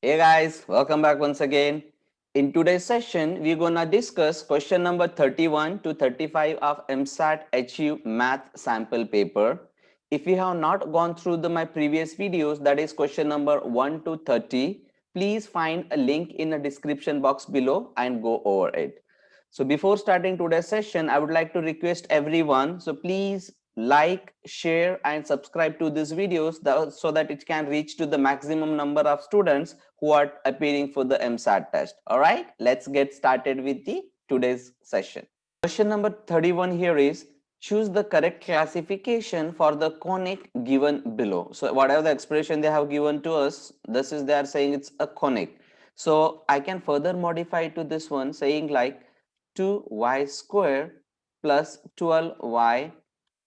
Hey guys, welcome back once again. In today's session, we're gonna discuss question number 31 to 35 of MSAT HU Math sample paper. If you have not gone through my previous videos, that is question number 1 to 30, please find a link in the description box below and go over it. So before starting today's session, I would like to request everyone, so please like, share and subscribe to these videos so that it can reach to the maximum number of students who are appearing for the MSAT test. All right, let's get started with the today's session. Question number 31 here is choose the correct classification for the conic given below. So whatever the expression they have given to us, this is they are saying it's a conic. So I can further modify to this one saying like 2y square plus 12y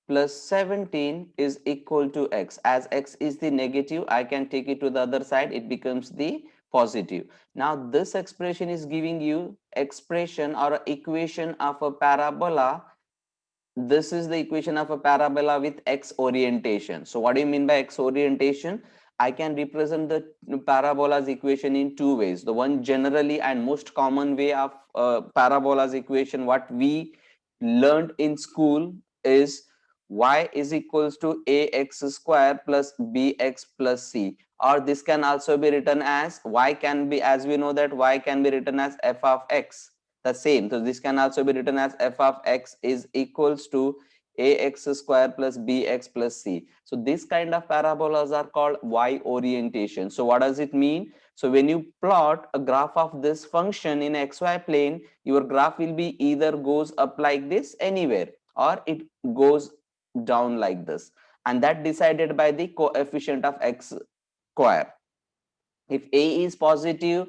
plus 17 is equal to x. As x is the negative, I can take it to the other side, it becomes the positive. Now this expression is giving you expression or equation of a parabola. This is the equation of a parabola with x orientation. So what do you mean by x orientation? I can represent the parabola's equation in two ways. The one generally and most common way of parabola's equation what we learned in school is y is equals to ax square plus bx plus c, or this can also be written as y can be, as we know that y can be written as f of x, the same. So this can also be written as f of x is equals to ax square plus bx plus c. So this kind of parabolas are called y orientation. So what does it mean? So when you plot a graph of this function in xy plane, your graph will be either goes up like this anywhere or it goes down like this, and that decided by the coefficient of x square. If a is positive,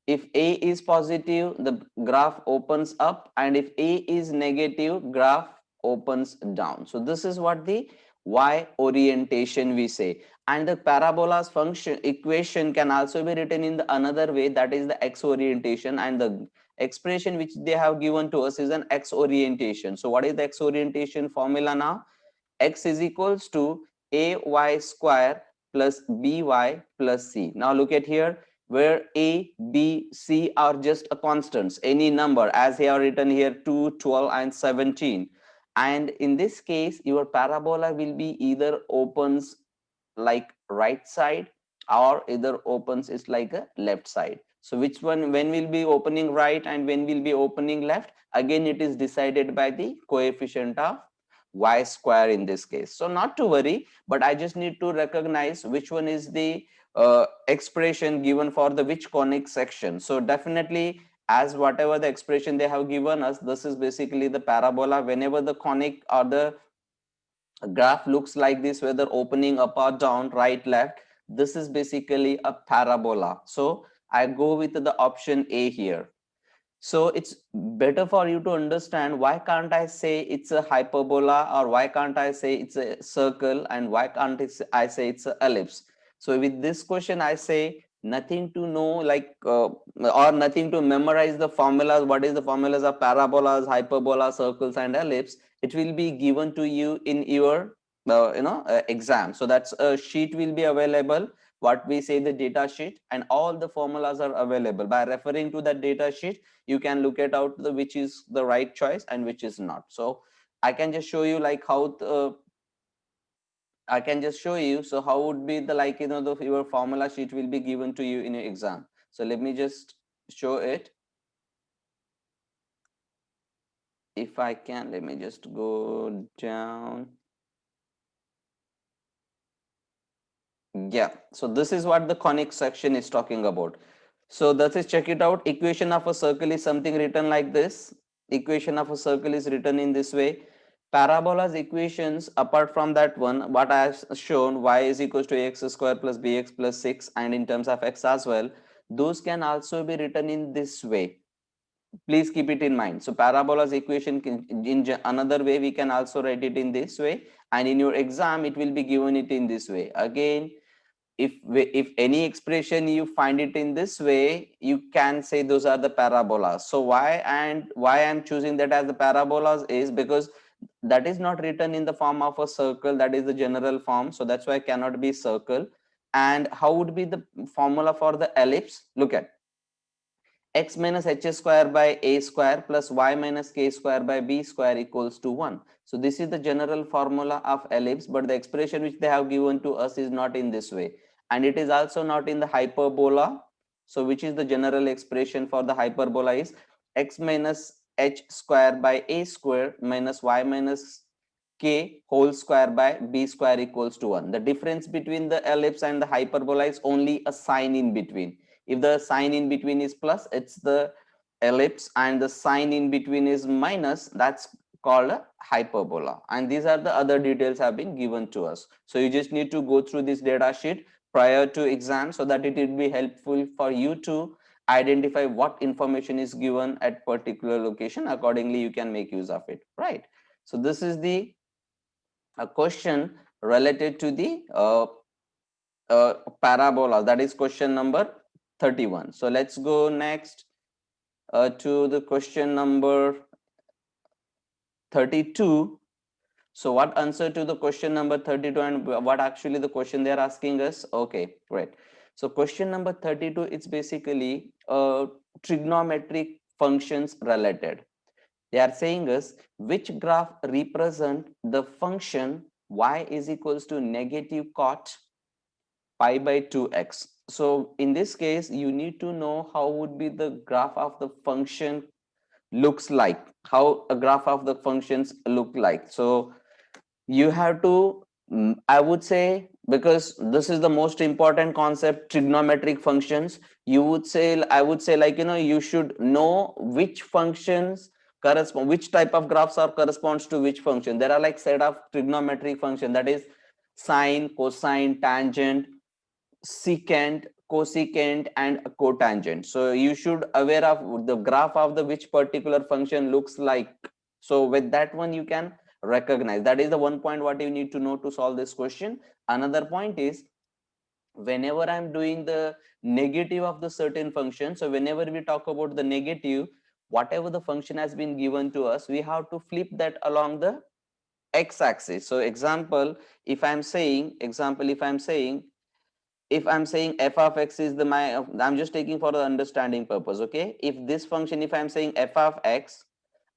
the graph opens up, and if a is negative, graph opens down. So this is what the y orientation we say. And the parabola's function equation can also be written in the another way, that is the x orientation, and the expression which they have given to us is an x orientation. So what is the x orientation formula now? X is equals to ay square plus by plus c. Now look at here, where a, b, c are just a constants, any number, as they are written here 2, 12 and 17. And in this case your parabola will be either opens like right side or either opens is like a left side. So which one, when will be opening right and when will be opening left, again it is decided by the coefficient of y square in this case. So not to worry, but I just need to recognize which one is the expression given for the which conic section. So definitely, as whatever the expression they have given us, this is basically the parabola. Whenever the conic or the graph looks like this, whether opening up or down, right, left, this is basically a parabola. So I go with the option A here. So it's better for you to understand why can't I say it's a hyperbola, or why can't I say it's a circle, and why can't I say it's an ellipse. So with this question I say nothing to know like or nothing to memorize the formulas, what is the formulas of parabolas, hyperbola, circles and ellipse. It will be given to you in your exam. So that's a sheet will be available, what we say the data sheet, and all the formulas are available. By referring to that data sheet you can look at out the which is the right choice and which is not. So I can just show you like how I can just show you. So how would be the like your formula sheet will be given to you in your exam. So let me just show it. If I can, let me just go down. Yeah, so this is what the conic section is talking about. So that is, check it out. Equation of a circle is something written like this. Equation of a circle is written in this way. Parabola's equations, apart from that one, what I have shown, y is equals to ax square plus bx plus 6, and in terms of x as well, those can also be written in this way. Please keep it in mind. So parabola's equation in another way we can also write it in this way, and in your exam it will be given it in this way. Again, if any expression you find it in this way, you can say those are the parabolas. So why I'm choosing that as the parabolas is because that is not written in the form of a circle, that is the general form. So that's why it cannot be circle. And how would be the formula for the ellipse? Look at x minus h square by a square plus y minus k square by b square equals to 1. So this is the general formula of ellipse, but the expression which they have given to us is not in this way. And it is also not in the hyperbola. So which is the general expression for the hyperbola is x minus h square by a square minus y minus k whole square by b square equals to 1. The difference between the ellipse and the hyperbola is only a sign in between. If the sign in between is plus, it's the ellipse, and the sign in between is minus, that's called a hyperbola. And these are the other details have been given to us. So you just need to go through this data sheet prior to exam so that it will be helpful for you to identify what information is given at particular location. Accordingly, you can make use of it, right? So this is the a question related to the parabola, that is question number 31. So let's go next to the question number 32. So what answer to the question number 32 and what actually the question they are asking us? Okay, great. So question number 32, it's basically trigonometric functions related. They are saying us which graph represent the function y is equals to negative cot pi by 2x. So in this case, you need to know how would be the graph of the function looks like, how a graph of the functions look like. So you have to, I would say, because this is the most important concept, trigonometric functions, you would say, I would say, like, you should know which functions correspond, which type of graphs are corresponds to which function. There are like set of trigonometric function, that is sine, cosine, tangent, secant, cosecant, and cotangent. So you should aware of the graph of the which particular function looks like. So with that one you can recognize. That is the one point what you need to know to solve this question. Another point is, whenever I'm doing the negative of the certain function, so whenever we talk about the negative, whatever the function has been given to us, we have to flip that along the x-axis. So example, if I'm saying if I'm saying f of x is the I'm just taking for the understanding purpose, okay? If this function, if I'm saying f of x,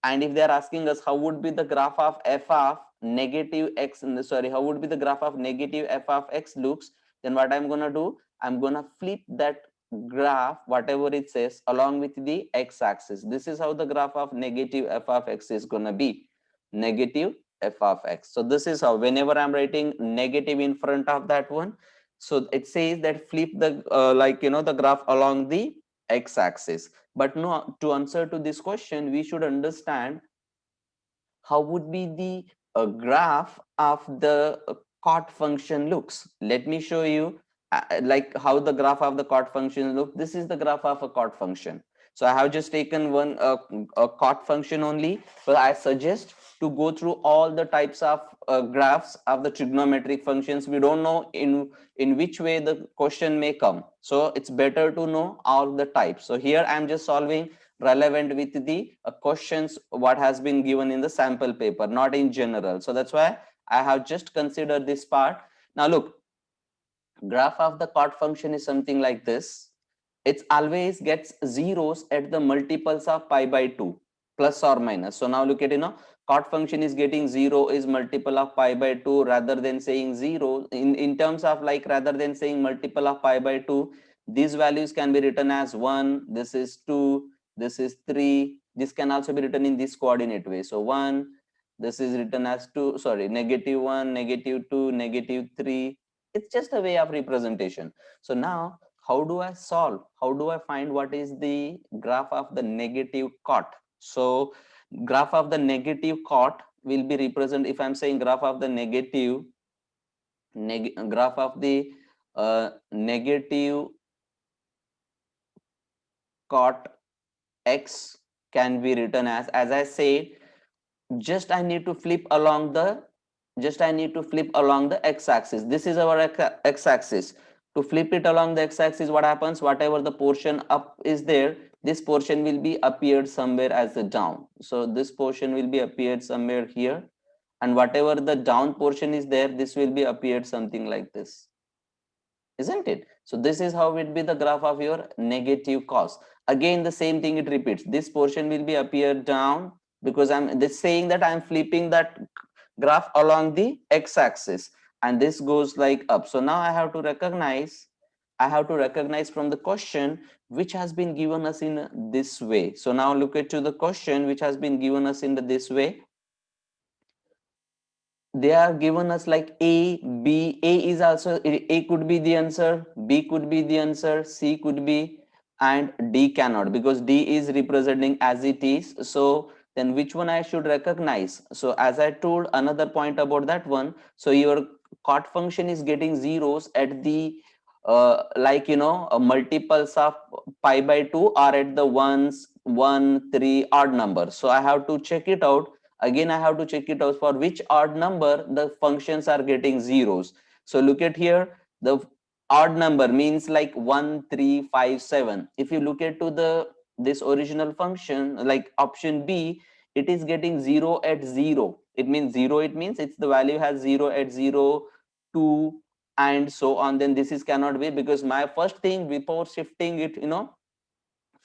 and if they're asking us how would be the graph of f of negative x, sorry, how would be the graph of negative f of x looks, then what I'm gonna do, I'm gonna flip that graph, whatever it says, along with the x-axis. This is how the graph of negative f of x is gonna be, negative f of x. So this is how, whenever I'm writing negative in front of that one, so it says that flip the the graph along the x-axis. But no, to answer to this question, we should understand how would be the graph of the cot function looks. Let me show you like how the graph of the cot function look. This is the graph of a cot function. So I have just taken one a cot function only, but I suggest to go through all the types of graphs of the trigonometric functions. We don't know in which way the question may come, so it's better to know all the types. So here I'm just solving relevant with the questions what has been given in the sample paper, not in general. So that's why I have just considered this part. Now look, graph of the cot function is something like this. It always gets zeros at the multiples of pi by 2, plus or minus. So now look at, cot function is getting 0 is multiple of pi by 2, rather than saying 0 in terms of like, rather than saying multiple of pi by 2, these values can be written as 1, this is 2, this is 3. This can also be written in this coordinate way. So 1, this is written as 2, sorry, negative 1, negative 2, negative 3. It's just a way of representation. So now how do I solve? How do I find what is the graph of the negative cot? So graph of the negative cot will be represented, if I'm saying graph of the negative, graph of the negative cot x can be written as I said, just I need to flip along the x-axis. This is our x-axis. To flip it along the x-axis, what happens, whatever the portion up is there, this portion will be appeared somewhere as a down. So this portion will be appeared somewhere here, and whatever the down portion is there, this will be appeared something like this. isn't it? So this is how it be the graph of your negative cos. Again the same thing it repeats, this portion will be appear down because I'm this saying that I'm flipping that graph along the x-axis, and this goes like up. So now I have to recognize from the question which has been given us in this way. So now look at to the question which has been given us in this way. They are given us like A, B. A is also, A could be the answer, B could be the answer, C could be, and D cannot, because D is representing as it is. So then which one I should recognize? So as I told another point about that one, so your cot function is getting zeros at the multiples of pi by 2 or at the ones 1 3 odd number. So I have to check it out. Again I have to check it out for which odd number the functions are getting zeros. So look at here, the odd number means like 1 3 5 7. If you look at to the this original function like option B, it is getting 0 at 0. It means 0, it means it's the value has 0 at 0 2 and so on. Then this is cannot be, because my first thing before shifting it,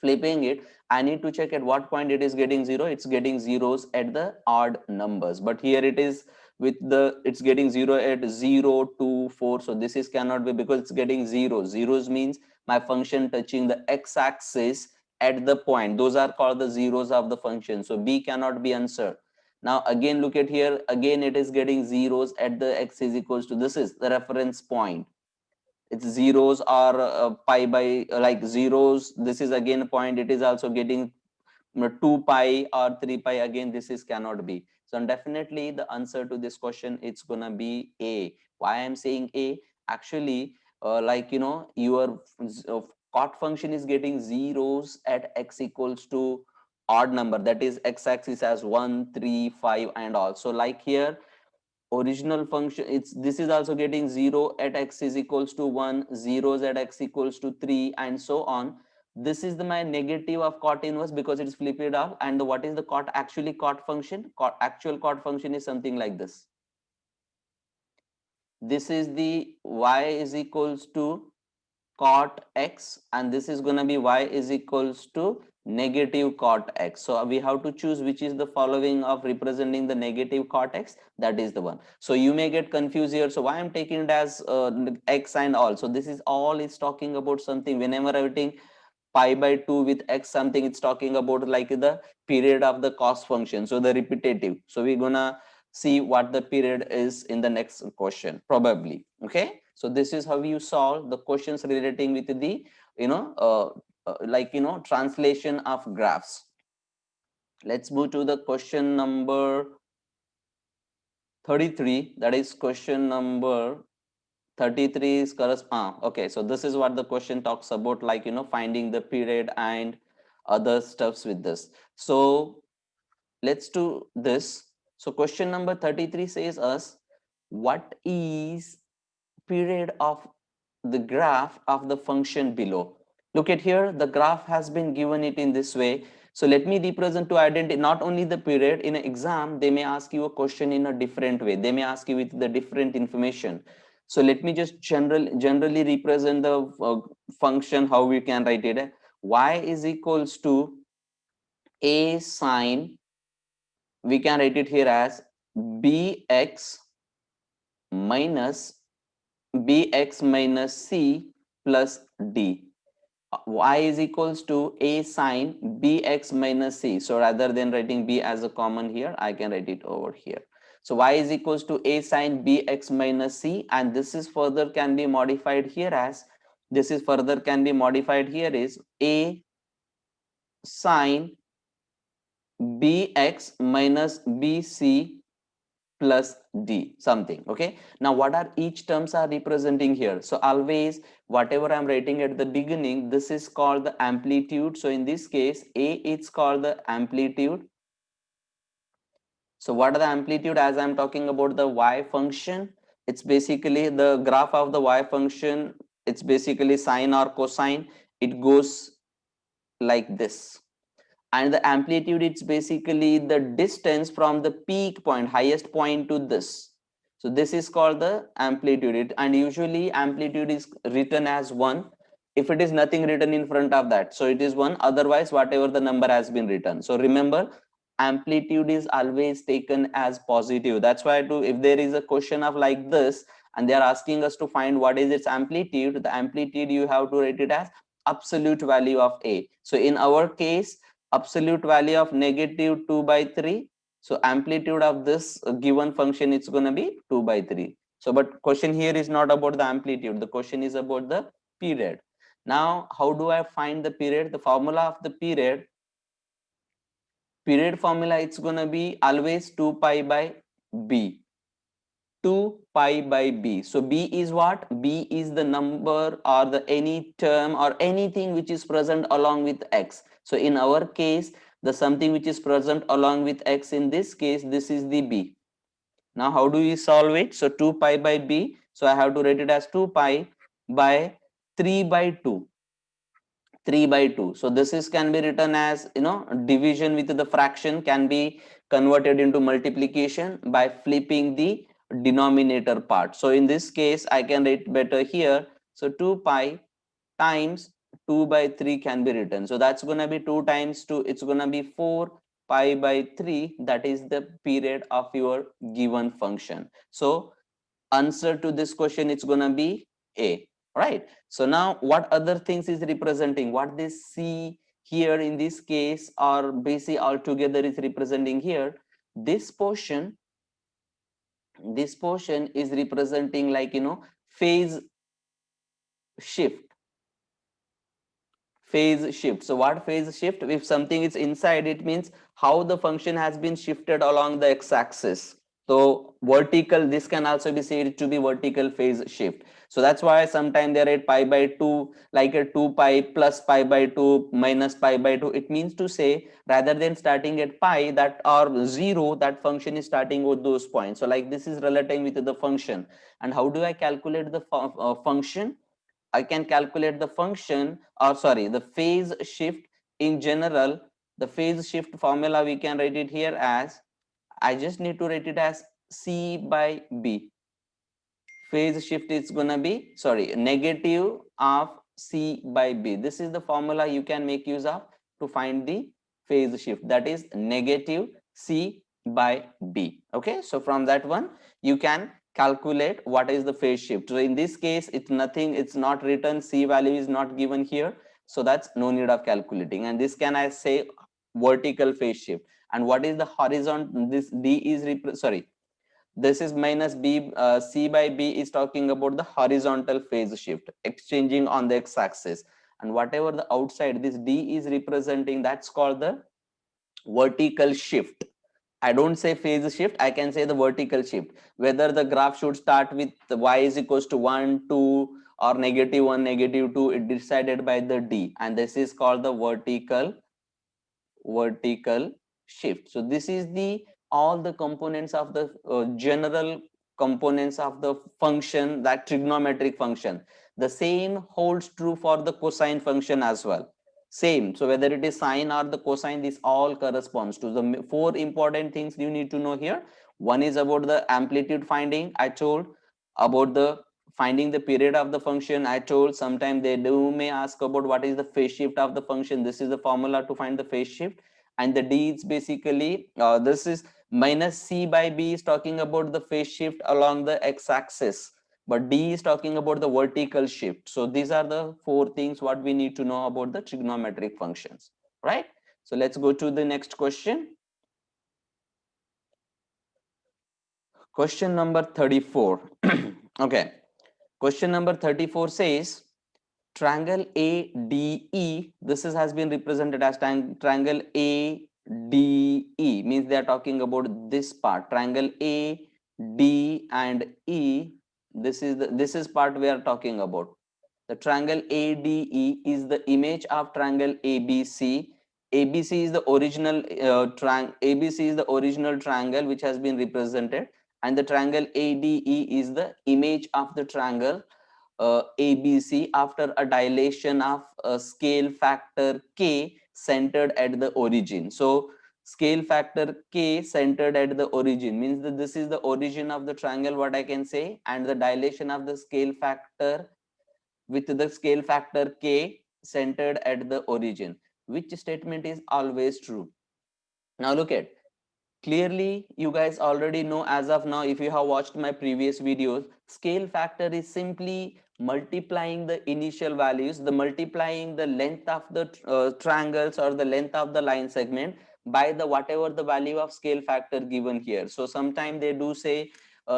flipping it, I need to check at what point it is getting 0. It's getting zeros at the odd numbers, but here it is with the it's getting 0 at 0 2 4. So this is cannot be because it's getting zeros means my function touching the x-axis at the point, those are called the zeros of the function. So B cannot be answered. Now again look at here, again it is getting zeros at the x is equals to, this is the reference point, it's zeros or pi by like zeros, this is again a point, it is also getting 2 pi or 3 pi, again this is cannot be. So definitely the answer to this question it's gonna be A. Why I'm saying A? Actually your cot function is getting zeros at x equals to odd number, that is x-axis as 1 3 5 and all. So like here original function, it's this is also getting 0 at x is equals to 1, zeros at x equals to 3 and so on. This is the my negative of cot inverse because it's flipped it off. And what is the cot, actually cot function, actual cot function is something like this. This is the y is equals to cot x, and this is going to be y is equals to negative cot x. So we have to choose which is the following of representing the negative cot x, that is the one. So you may get confused here, so why I'm taking it as x and all. So this is all is talking about something, whenever I'm writing pi by 2 with x something, it's talking about like the period of the cos function, so the repetitive. So we're gonna see what the period is in the next question probably. Okay, so this is how you solve the questions relating with the translation of graphs. Let's move to the question number 33, that is question number 33 is okay, so this is what the question talks about, like finding the period and other stuffs with this. So let's do this. So question number 33 says us, what is period of the graph of the function below? Look at here, the graph has been given it in this way. So let me represent to identify not only the period. In an exam they may ask you a question in a different way, they may ask you with the different information. So let me just generally represent the function, how we can write it. Y is equals to a sine, we can write it here as bx minus c plus d. Y is equals to a sine bx minus c. So rather than writing b as a common here, I can write it over here. So y is equals to a sine bx minus c, and this is further can be modified here as, this is further can be modified here is a sine bx minus bc plus d something. Okay, now what are each terms are representing here? So always whatever I'm writing at the beginning, this is called the amplitude. So in this case a is called the amplitude. So what are the amplitude? As I'm talking about the y function, it's basically the graph of the y function, it's basically sine or cosine, it goes like this. And the amplitude, it's basically the distance from the peak point, highest point to this. So this is called the amplitude, and usually amplitude is written as 1 if it is nothing written in front of that. So it is 1, otherwise whatever the number has been written. So remember, amplitude is always taken as positive. That's why if there is a question of like this and they are asking us to find what is its amplitude, the amplitude you have to write it as absolute value of A. So in our case, absolute value of negative 2 by 3. So amplitude of this given function is going to be 2 by 3. So but question here is not about the amplitude. The question is about the period. Now, how do I find the period? The formula of the period formula, it's going to be always 2 pi by B. 2 pi by B. So B is what? B is the number or the any term or anything which is present along with X. So in our case, the something which is present along with X, in this case, this is the B. Now, how do we solve it? So 2 pi by B. So I have to write it as 2 pi by 3 by 2. 3 by 2. So this is can be written as, division with the fraction can be converted into multiplication by flipping the denominator part. So in this case, I can write better here. So 2 pi times 2 by 3 can be written. So that's going to be 2 times 2. It's going to be 4 pi by 3. That is the period of your given function. So answer to this question, it's going to be A. Right. So now what other things is representing? What this C here in this case or BC altogether is representing here? This portion is representing like, phase shift. Phase shift. So what phase shift? If something is inside, it means how the function has been shifted along the x-axis. So vertical, this can also be said to be vertical phase shift. So that's why sometimes they write pi by 2 like a 2 pi plus pi by 2 minus pi by 2. It means to say rather than starting at pi that or 0, that function is starting with those points. So like this is relating with the function. And how do I calculate the function? I can calculate the function or sorry, the phase shift in general. The phase shift formula we can write it here as, I just need to write it as C by B. Phase shift is gonna be, sorry, negative of C by B. This is the formula you can make use of to find the phase shift, that is negative C by B. Okay, so from that one you can calculate what is the phase shift. So in this case, it's nothing, it's not written, C value is not given here, so that's no need of calculating. And this can I say vertical phase shift. And what is the horizontal? This D is sorry, this is minus B, C by B is talking about the horizontal phase shift, exchanging on the x-axis. And whatever the outside, this D is representing, that's called the vertical shift. I don't say phase shift, I can say the vertical shift. Whether the graph should start with y is equals to 1, 2 or negative 1, negative 2, it decided by the D. And this is called the vertical shift. So this is the all the components of the general components of the function, that trigonometric function. The same holds true for the cosine function as well. Same. So whether it is sine or the cosine, this all corresponds to the four important things you need to know here. One is about the amplitude finding, I told. About the finding the period of the function, I told. Sometimes they may ask about what is the phase shift of the function. This is the formula to find the phase shift. And the D is basically this is minus C by B is talking about the phase shift along the x-axis, but D is talking about the vertical shift. So these are the four things what we need to know about the trigonometric functions, right? So let's go to the next question. Question number 34. Okay, question number 34 says triangle ADE, this has been represented as triangle ADE, means they are talking about this part, triangle A, D and E. This is part we are talking about. The triangle ADE is the image of triangle ABC. ABC is the original ABC is the original triangle which has been represented, and the triangle ADE is the image of the triangle ABC after a dilation of a scale factor K centered at the origin. So scale factor k centered at the origin, means that this is the origin of the triangle, what I can say, and the dilation of the scale factor with the scale factor k centered at the origin. Which statement is always true? Now look at, clearly you guys already know as of now, if you have watched my previous videos, scale factor is simply multiplying the initial values, the multiplying the length of the triangles or the length of the line segment by the whatever the value of scale factor given here. So sometimes they do say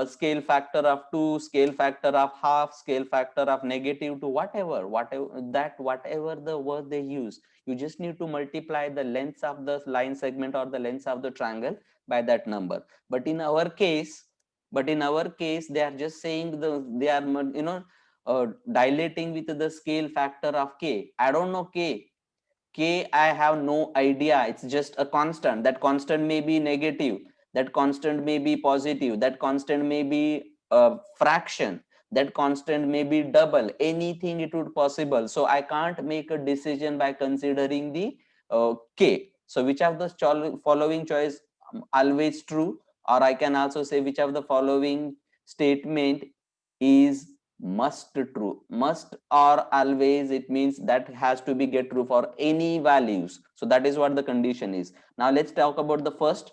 scale factor of 2, scale factor of half, scale factor of negative 2, whatever the word they use, you just need to multiply the lengths of the line segment or the lengths of the triangle by that number. But in our case, they are just saying they are dilating with the scale factor of k. I don't know k, I have no idea. It's just a constant. That constant may be negative, that constant may be positive, that constant may be a fraction, that constant may be double, anything it would possible. So I can't make a decision by considering the k. So which of the following choice always true, or I can also say which of the following statement is must true. Must or always, it means that has to be get true for any values. So that is what the condition is. Now let's talk about the first.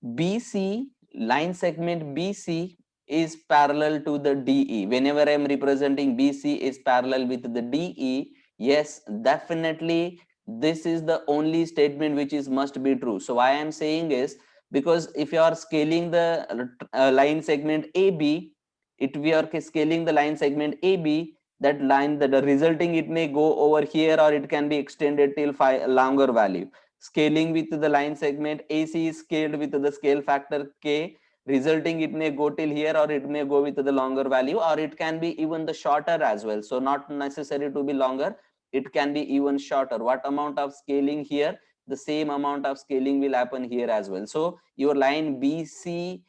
BC, line segment BC is parallel to the DE. Whenever I am representing BC is parallel with the DE, yes, definitely this is the only statement which is must be true. So why I am saying is because if you are scaling the line segment AB, it we are scaling the line segment AB, that line, that the resulting, it may go over here or it can be extended till longer value. Scaling with the line segment AC is scaled with the scale factor k, resulting it may go till here or it may go with the longer value, or it can be even the shorter as well. So not necessary to be longer, it can be even shorter. What amount of scaling here, the same amount of scaling will happen here as well. So your line BC,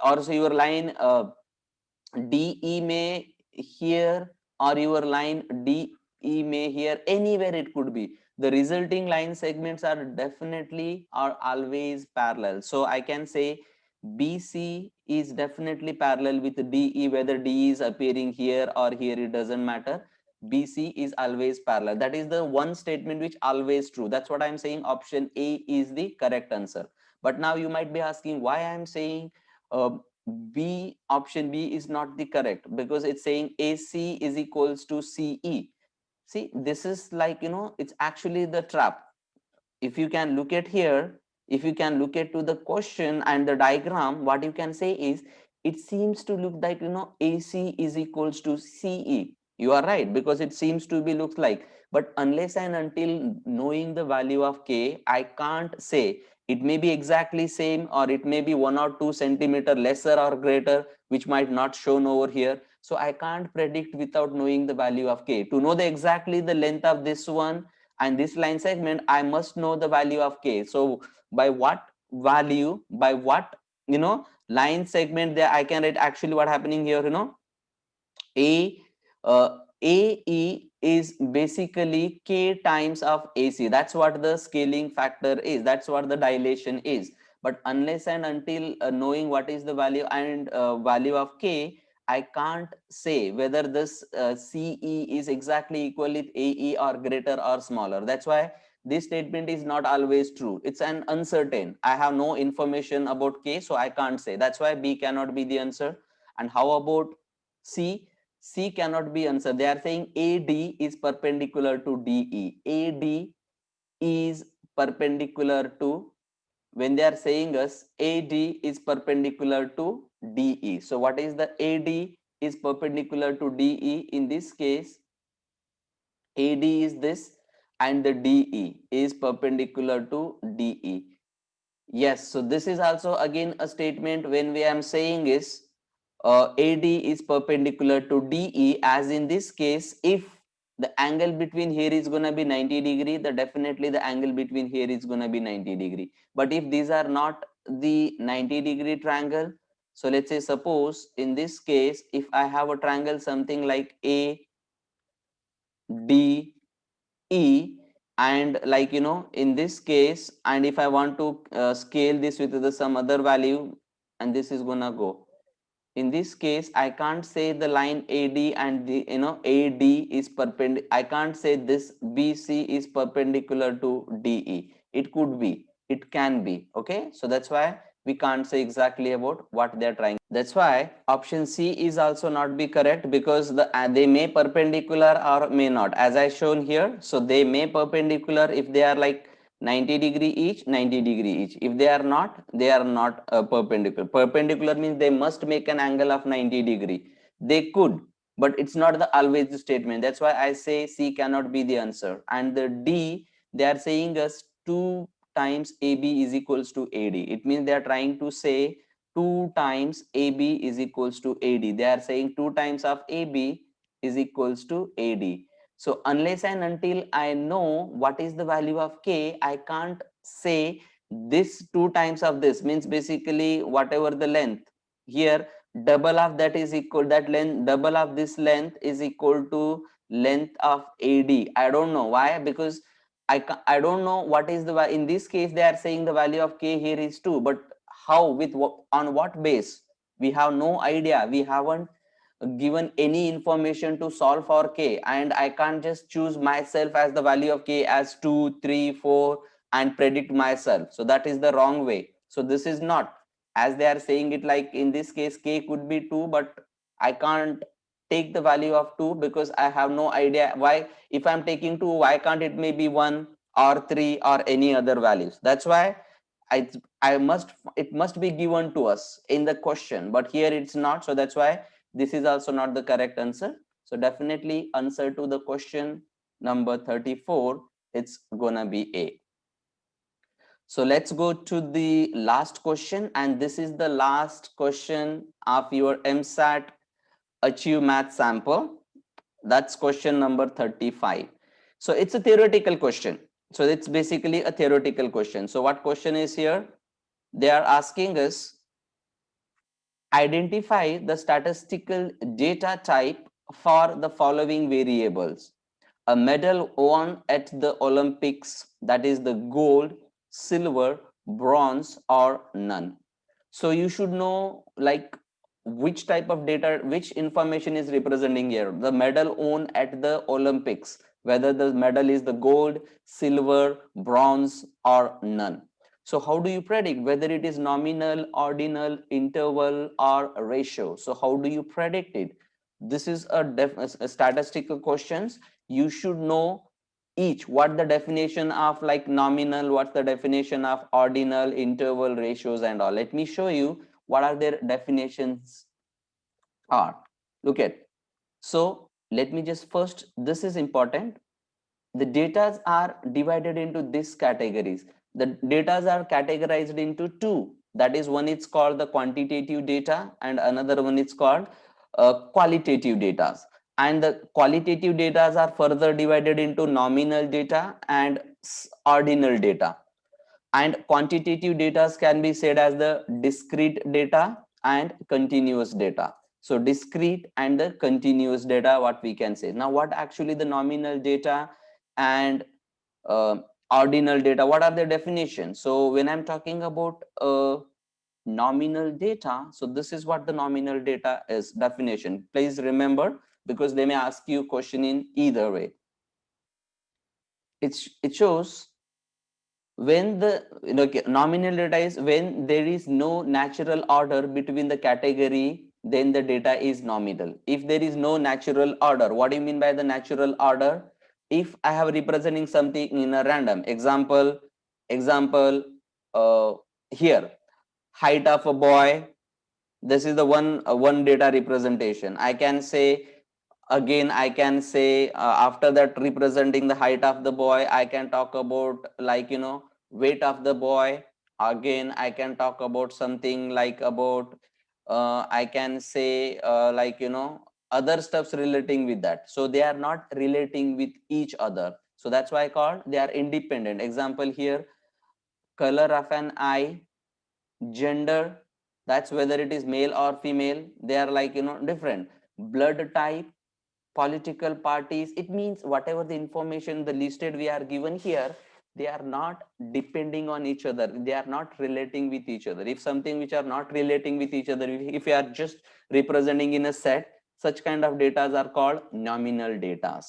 or so your line DE may here, or your line DE may here, anywhere it could be. The resulting line segments are definitely or always parallel. So I can say BC is definitely parallel with DE, whether DE is appearing here or here, it doesn't matter. BC is always parallel. That is the one statement which always true. That's what I'm saying. Option A is the correct answer. But now you might be asking why I'm saying uh, B, option B is not the correct, because it's saying AC is equals to CE. See, this is like, it's actually the trap. If you can look at here, if you can look at to the question and the diagram, what you can say is, it seems to look like, AC is equals to CE. You are right, because it seems to be looks like, but unless and until knowing the value of K, I can't say. It may be exactly same, or it may be 1 or 2 centimeter lesser or greater, which might not shown over here. So I can't predict without knowing the value of K. To know the exactly the length of this one and this line segment, I must know the value of K. So by what value, by what line segment there, I can write actually what happening here. A AE is basically K times of AC. That's what the scaling factor is. That's what the dilation is. But unless and until knowing what is the value and value of K, I can't say whether this CE is exactly equal with AE or greater or smaller. That's why this statement is not always true. It's an uncertain. I have no information about K, so I can't say. That's why B cannot be the answer. And how about C? C cannot be answered. They are saying AD is perpendicular to DE. AD is perpendicular to, when they are saying us AD is perpendicular to DE. So what is the AD is perpendicular to DE? In this case, AD is this and the DE is perpendicular to DE. Yes, so this is also again a statement when we am saying is AD is perpendicular to DE, as in this case, if the angle between here is going to be 90 degree, then definitely the angle between here is going to be 90 degree. But if these are not the 90 degree triangle, so let's say suppose in this case, if I have a triangle something like A, D, E, and like in this case, and if I want to scale this with some other value, and this is gonna go, in this case I can't say the line AD and the AD is perpendicular. I can't say this BC is perpendicular to DE. It could be, it can be, okay? So that's why we can't say exactly about what they're trying. That's why option C is also not be correct, because they may perpendicular or may not, as I shown here. So they may perpendicular if they are like 90 degree each, 90 degree each. If they are not, they are not perpendicular. Perpendicular means they must make an angle of 90 degree. They could, but it's not the always the statement. That's why I say C cannot be the answer. And the D, they are saying us 2 times AB is equals to AD. It means they are trying to say 2 times AB is equals to AD. They are saying 2 times of AB is equals to AD. So unless and until I know what is the value of K, I can't say this 2 times of this, means basically whatever the length here, double of that is equal, that length, double of this length is equal to length of AD. I don't know why, because I don't know what is the, in this case they are saying the value of K here is 2, but how, with what, on what base? We have no idea. We haven't given any information to solve for K, and I can't just choose myself as the value of K as 2, 3, 4 and predict myself. So that is the wrong way. So this is not, as they are saying it, like in this case K could be 2, but I can't take the value of 2 because I have no idea why. If I'm taking 2, why can't it may be 1 or 3 or any other values? That's why I must, it must be given to us in the question, but here it's not. So that's why this is also not the correct answer. So definitely answer to the question number 34, it's gonna be A. So let's go to the last question, and this is the last question of your MSAT Achieve Math sample. That's question number 35. So it's a theoretical question. So it's basically a theoretical question. So what question is here? They are asking us, identify the statistical data type for the following variables. A medal won at the Olympics, that is the gold, silver, bronze, or none. So you should know like which type of data, which information is representing here. The medal won at the Olympics, whether the medal is the gold, silver, bronze, or none. So how do you predict whether it is nominal, ordinal, interval, or ratio? So how do you predict it? This is a statistical questions. You should know each, what the definition of like nominal, what's the definition of ordinal, interval, ratios, and all. Let me show you what are their definitions are. Look at. So let me just first, this is important. The data are divided into these categories. The data are categorized into two. That is, one is called the quantitative data and another one is called qualitative data. And the qualitative data are further divided into nominal data and ordinal data. And quantitative data can be said as the discrete data and continuous data. So discrete and the continuous data, what we can say. Now what actually the nominal data and uh, ordinal data, what are the definitions? So when I'm talking about nominal data, so this is what the nominal data is definition. Please remember, because they may ask you question in either way. It shows when the nominal data is when there is no natural order between the category, then the data is nominal. If there is no natural order, what do you mean by the natural order? If I have representing something in a random example, here height of a boy, this is the one data representation. I can say, again I can say, after that representing the height of the boy, I can talk about like weight of the boy. Again I can talk about something like about I can say like other stuffs relating with that. So they are not relating with each other, so that's why I called they are independent. Example here, color of an eye, gender, that's whether it is male or female, they are like different. Blood type, political parties. It means whatever the information the listed we are given here, they are not depending on each other, they are not relating with each other. If something which are not relating with each other, if we are just representing in a set, such kind of data are called nominal data.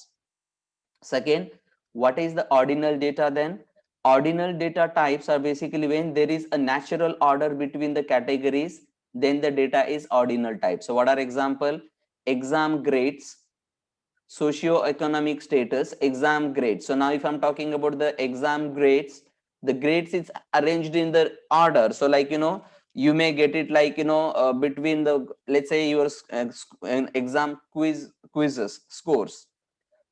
Second, what is the ordinal data then? Ordinal data types are basically when there is a natural order between the categories, then the data is ordinal type. So what are example? Exam grades, socio-economic status, exam grades. So now if I'm talking about the exam grades, the grades is arranged in the order. So like, you may get it like, between the, let's say your exam quizzes scores,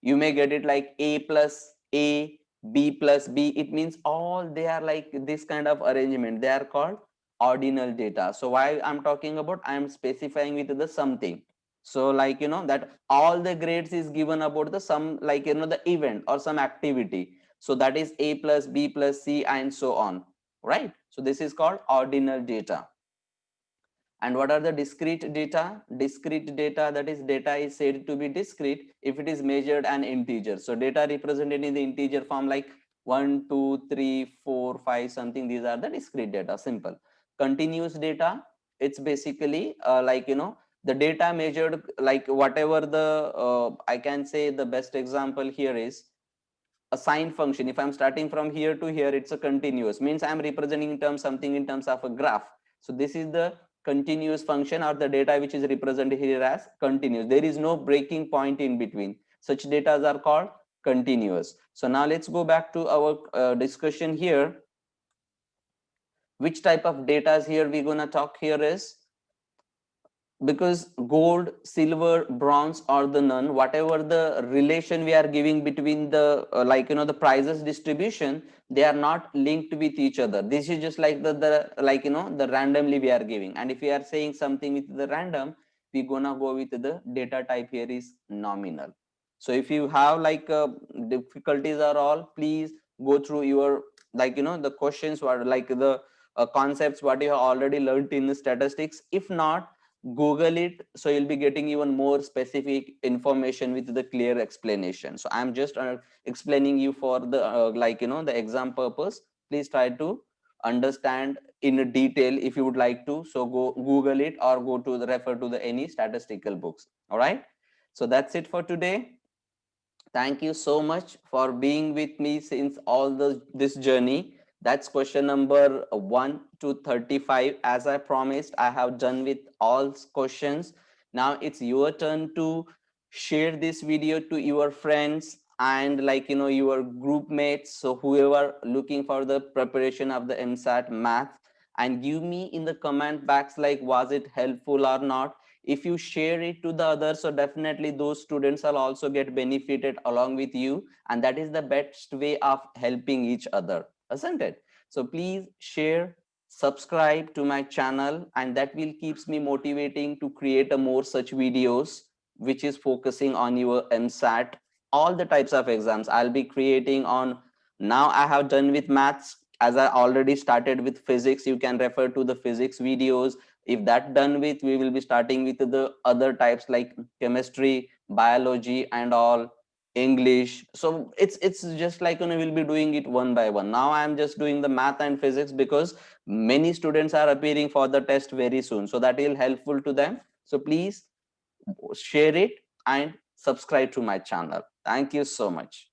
you may get it like A plus A, B plus B. It means all they are like this kind of arrangement. They are called ordinal data. So why I'm talking about, I'm specifying with the something. So like, that all the grades is given about the some, like, the event or some activity. So that is A plus B plus C and so on, right? So this is called ordinal data. And what are the discrete data? Discrete data, that is data is said to be discrete if it is measured an integer. So data represented in the integer form like 1, 2, 3, 4, 5 something. These are the discrete data, simple. Continuous data, it's basically like, the data measured like whatever the, I can say the best example here is a sine function. If I'm starting from here to here, it's a continuous, means I'm representing in terms something in terms of a graph. So this is the continuous function or the data which is represented here as continuous. There is no breaking point in between. Such data are called continuous. So now let's go back to our discussion here. Which type of data here we're gonna talk here is, because gold, silver, bronze or the none, whatever the relation we are giving between the like, the prices distribution, they are not linked with each other. This is just like the like, the randomly we are giving. And if we are saying something with the random, we gonna go with the data type here is nominal. So if you have like difficulties are all, please go through your like, the questions, what like the concepts what you have already learned in the statistics. If not, Google it, so you'll be getting even more specific information with the clear explanation. So I'm just explaining you for the like, the exam purpose. Please try to understand in detail if you would like to. So go Google it or go to the refer to the any statistical books. All right. So that's it for today. Thank you so much for being with me since all this journey. That's question number 1 to 35. As I promised, I have done with all questions. Now it's your turn to share this video to your friends and like, your group mates. So whoever looking for the preparation of the MSAT math, and give me in the comment box like was it helpful or not. If you share it to the others, so definitely those students will also get benefited along with you, and that is the best way of helping each other, isn't it? So please share, subscribe to my channel, and that will keeps me motivating to create a more such videos which is focusing on your MSAT, all the types of exams I'll be creating on. Now I have done with maths, as I already started with physics. You can refer to the physics videos. If that done with, we will be starting with the other types like chemistry, biology and all, English. So it's just like, we'll be doing it one by one. Now I'm just doing the math and physics because many students are appearing for the test very soon, so that will helpful to them. So please share it and subscribe to my channel. Thank you so much.